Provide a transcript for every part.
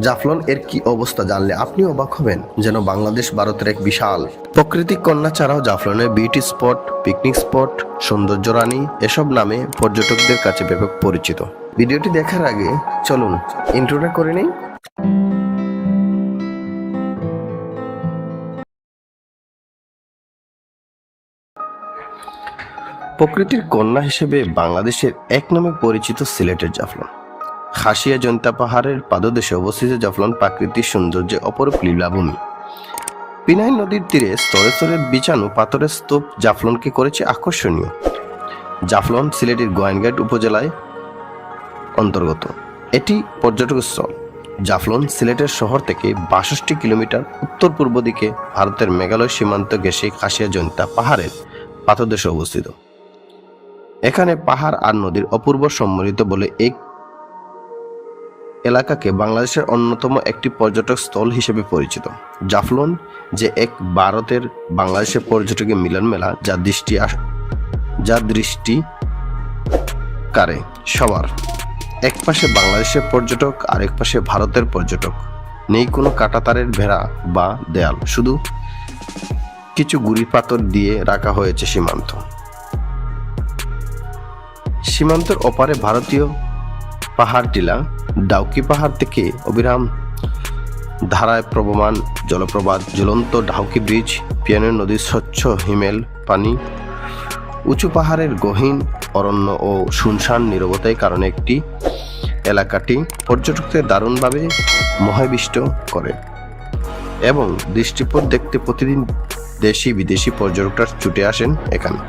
জাফলং এর কি অবস্থা জানলে আপনি অবাক হবেন। যেন বাংলাদেশ ভারতের এক বিশাল প্রাকৃতিক কন্যা ছাড়াও জাফলংয়ের বিউটি স্পট, পিকনিক স্পট, সৌন্দর্য রানী এসব নামে পর্যটকদের কাছে ব্যাপক পরিচিত। ভিডিওটি দেখার আগে চলুন ইন্ট্রোটা করে নেই। প্রকৃতির কন্যা হিসেবে বাংলাদেশের এক নামে পরিচিত সিলেটের জাফলং। খাসিয়া জৈন্তা পাহাড়ের পাদদেশে অবস্থিত জাফলং প্রাকৃতিক সৌন্দর্যে অপরূপ লীলাভূমি। পিনাইল নদীর তীরে স্তরে স্তরে বিছানো পাথরের স্তূপ জাফলংকে করেছে আকর্ষণীয়। জাফলং সিলেটের গোয়াইনঘাট উপজেলায় অন্তর্গত। এটি পর্যটক স্থল। জাফলং সিলেটের শহর থেকে ৬২ কিলোমিটার উত্তর পূর্ব দিকে ভারতের মেঘালয় সীমান্ত ঘেঁষে খাসিয়া জৈন্তা পাহাড়ের পাদদেশে অবস্থিত। এখানে পাহাড় আর নদীর অপূর্ব সম্মিলিত বলে এই এলাকাকে বাংলাদেশের অন্যতম একটি পর্যটক স্থল হিসেবে পরিচিত। জাফলং যে এক ভারতের বাংলাদেশের পর্যটকের মিলন মেলা, যা দৃষ্টি কারে সবার। এক পাশে বাংলাদেশের পর্যটক আর এক পাশে ভারতের পর্যটক। নেই কোনো কাঁটাতারের বেড়া বা দেয়াল, শুধু কিছু গুড়ি পাথর দিয়ে রাখা হয়েছে সীমান্ত। সীমান্তের ওপারে ভারতীয় পাহাড় টিলা, ডাউকি পাহাড় থেকে অবিরাম ধারায় প্রবহমান জলপ্রপাত, ঝুলন্ত ডাউকি ব্রিজ, পিয়ানো নদীর স্বচ্ছ হিমেল পানি, উঁচু পাহাড়ের গহীন অরণ্য ও শুনশান নীরবতার কারণে একটি এলাকাটি পর্যটকদের দারুণভাবে মোহাবিষ্ট করে এবং দৃষ্টিপথ দেখতে প্রতিদিন দেশি বিদেশি পর্যটকরা ছুটে আসেন এখানে।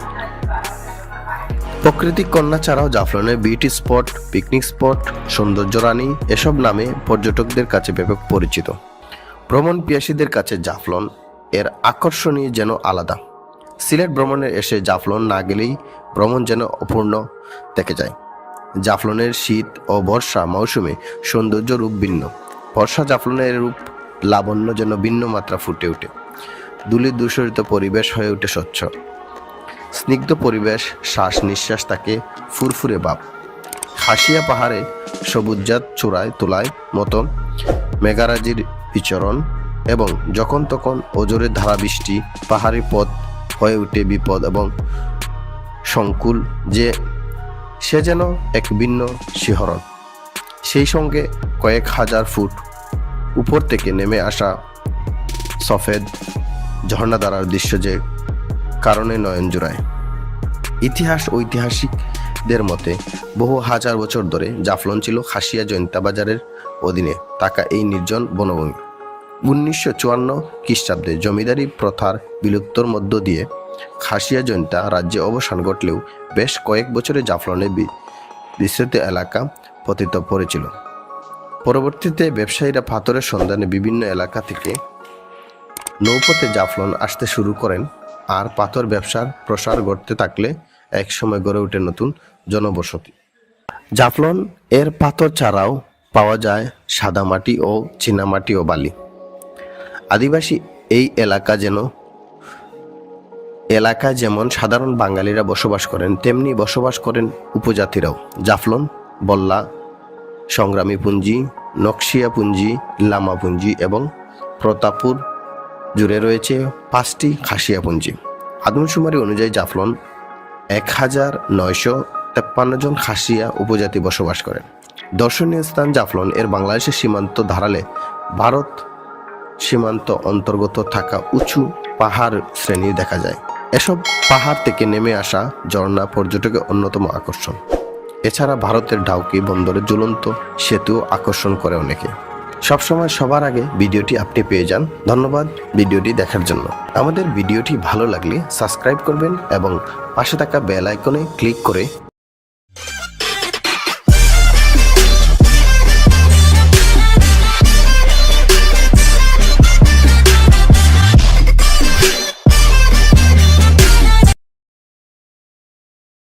প্রাকৃতিক কন্যা ছাড়াও জাফলংয়ের বিউটি স্পট, পিকনিক স্পট, সৌন্দর্য রানী এসব নামে পর্যটকদের কাছে ব্যাপক পরিচিত। ভ্রমণ পিয়াসীদের কাছে জাফলং এর আকর্ষণীয় যেন আলাদা। সিলেট ভ্রমণে এসে জাফলং না গেলেই ভ্রমণ যেন অপূর্ণ থেকে যায়। জাফলংয়ের শীত ও বর্ষা মৌসুমে সৌন্দর্য রূপ ভিন্ন। বর্ষা জাফলংয়ের রূপ লাবণ্য যেন ভিন্ন মাত্রা ফুটে ওঠে। ধূলি দূষিত পরিবেশ হয়ে ওঠে স্বচ্ছ। স্নিগ্ধ পরিবেশ, শ্বাস নিঃশ্বাস তাকে ফুরফুরে ভাব। খাসিয়া পাহাড়ে সবুজজাত চূড়ায় তোলায় মতো মেঘারাজির বিচরণ এবং যখন তখন অজোরে ধারা বৃষ্টি, পাহাড়ি পথ হয়ে ওঠে বিপদ এবং সংকুল, সে যেন এক ভিন্ন শিহরণ। সেই সঙ্গে কয়েক হাজার ফুট উপর থেকে নেমে আসা সফেদ ঝর্ণাধারার দৃশ্য যে কারণে নয়ন জোড়ায়। ইতিহাস ঐতিহাসিকদের মতে বহু হাজার বছর ধরে জাফলং ছিল খাসিয়া জৈন্তা বাজারের অধীনে থাকা এই নির্জন বনভূমি। 1954 খ্রিস্টাব্দে জমিদারি প্রথার বিলুপ্তর মধ্য দিয়ে খাসিয়া জৈন্তা রাজ্যে অবসান ঘটলেও বেশ কয়েক বছরে জাফলংয়ের বিস্তৃত এলাকা পতিত পড়েছিল। পরবর্তীতে ব্যবসায়ীরা পাথরের সন্ধানে বিভিন্ন এলাকা থেকে নৌপথে জাফলং আসতে শুরু করেন, আর পাথর ব্যবসার প্রসার ঘটতে থাকলে একসময় গড়ে ওঠে নতুন জনবসতি। জাফলং এর পাথর ছাড়াও পাওয়া যায় সাদা মাটি ও চীনামাটি ও বালি। আদিবাসী এই এলাকায় যেমন সাধারণ বাঙালিরা বসবাস করেন, তেমনি বসবাস করেন উপজাতিরাও। জাফলং, বল্লা, সংগ্রামী পুঞ্জি, নকশিয়া পুঞ্জি, লামা পুঞ্জি এবং প্রতাপপুর জুড়ে রয়েছে 5টি খাসিয়া পুঞ্জি। আদমশুমারি অনুযায়ী জাফলং 1953 জন খাসিয়া উপজাতি বসবাস করেন। দর্শনীয় স্থান জাফলং এর বাংলাদেশের সীমান্ত ধারালে ভারত সীমান্ত অন্তর্গত থাকা উঁচু পাহাড় শ্রেণী দেখা যায়। এসব পাহাড় থেকে নেমে আসা ঝর্ণা পর্যটকের অন্যতম আকর্ষণ। এছাড়া ভারতের ডাউকি বন্দরের ঝুলন্ত সেতু আকর্ষণ করে অনেকে। সবসময় সবার আগে ভিডিওটি আপনি পেয়ে যান। ধন্যবাদ ভিডিওটি দেখার জন্য। আমাদের ভিডিওটি ভালো লাগলে সাবস্ক্রাইব করবেন এবং পাশে থাকা বেল আইকনে ক্লিক করে